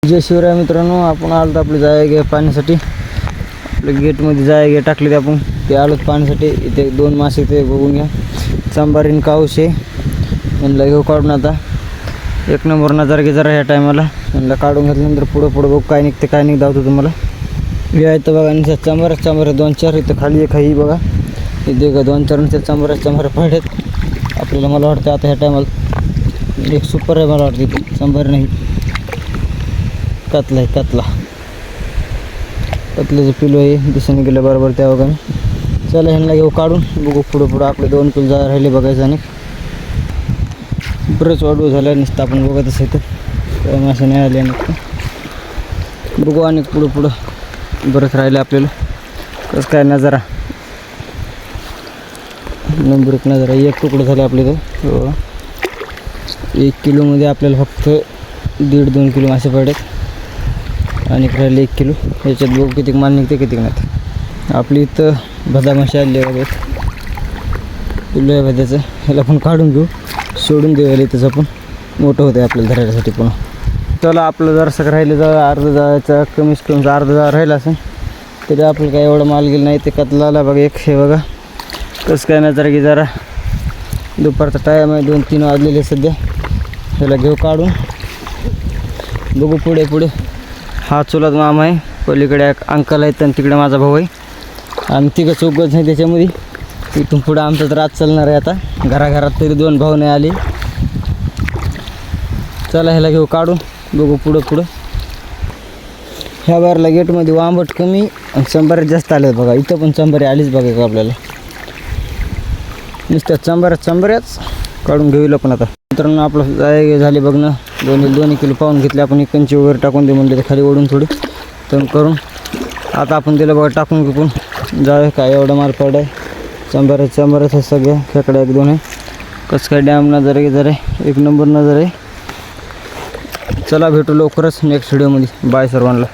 जय शिवराय मित्रांनो, आपण आलो आपली जायगे पाण्यासाठी. आपल्या गेटमध्ये जायगे टाकले ते आपण ते आलो पाण्यासाठी. इथे 2 मासे ते बघून घ्या, चांबारीन काऊस आहे. यांना घेऊ काढून आता. एक नंबर नजर घे जरा ह्या टायमाला. यांना काढून घेतल्यानंतर पुढं बघू काय निघते काय नाही दावतो तुम्हाला. हे आहे तर बघा, आणि चांबाऱ्या 2-4 इथं खाली एक आहे बघा. इथे का 2-4 चांबाऱ्या पडतात आपल्याला. मला वाटतं आता ह्या टायमाला एक सुपर आहे मला वाटतं. इथे चांबार नाही, कतला आहे. कतल्याचं पिलो आहे, दिसाने गेलं बरोबर त्या बघा. चला ह्यांना घेऊ काढून, बघू पुढं आपले 2 किलो जा राहिले बघायचं. आणि बरंच वाढू झालं नुसतं आपण बघत असायचं, काय मासे नाही आले नसतं. बघू आणि पुढं बरंच राहिले आपल्याला. कसं काय नजारा, नंबर 1 नजारा. 1 तुकडं झाले आपले तर. 1 किलोमध्ये आपल्याला फक्त 1.5-2 किलो मासे पडतात. आणि राहिले 1 किलो. याच्यात बघू किती माल निघते किती नाही. आपली इथं भदा मासे आले बघा, पिल्लू आहे भद्याचं. ह्याला पण काढून घेऊ, सोडून देऊ इथंच आपण. मोठं होतं आपल्याला धरायसाठी पुन्हा. चला आपलं जरासं राहिलं जा अर्धा जायचा, कमीच कमी अर्धा जा राहिला असेल तरी आपलं काय एवढं माल गेलं नाही. ते कतलाला बघा एक हे बघा. कसं काय नाही जरा की जरा दुपारचा टाईम आहे, 2-3 वाजलेले सध्या. ह्याला घेऊ काढून, बघू पुढे. हा चुलत मामा आहे, पलीकडे एक अंकल आहेत आणि तिकडे माझा भाऊ आहे. आणि तिघं चौघच नाही त्याच्यामध्ये. इथून पुढं आमचं तर आज चालणार आहे आता. घराघरात तरी 2 भाऊ नाही आले. चला ह्याला घेऊ काढून, बघू पुढं. ह्या बारला गेटमध्ये वांबट कमी आणि चांबारे जास्त आले बघा. इथं पण चांबारे आलीच बघा का आपल्याला. नुसत्या चांबाऱ्याच काढून घेऊला पण आता. मित्रांनो आपलं जाय झाले बघणं. 2 किलो पाहून घेतले आपण. एक कंची वगैरे टाकून दे म्हणले, ते खाली ओढून थोडी तर करून आता आपण दिलं बघा टाकून घेऊन. जाय काय एवढा माल पड आहे. चांबाऱ्याच सगळ्या खेकडा 1-2 आहे. कसं काय डॅम नजर आहे, 1 नंबर नजर आहे. चला भेटू लवकरच नेक्स्ट व्हिडिओमध्ये. बाय सर्वांना.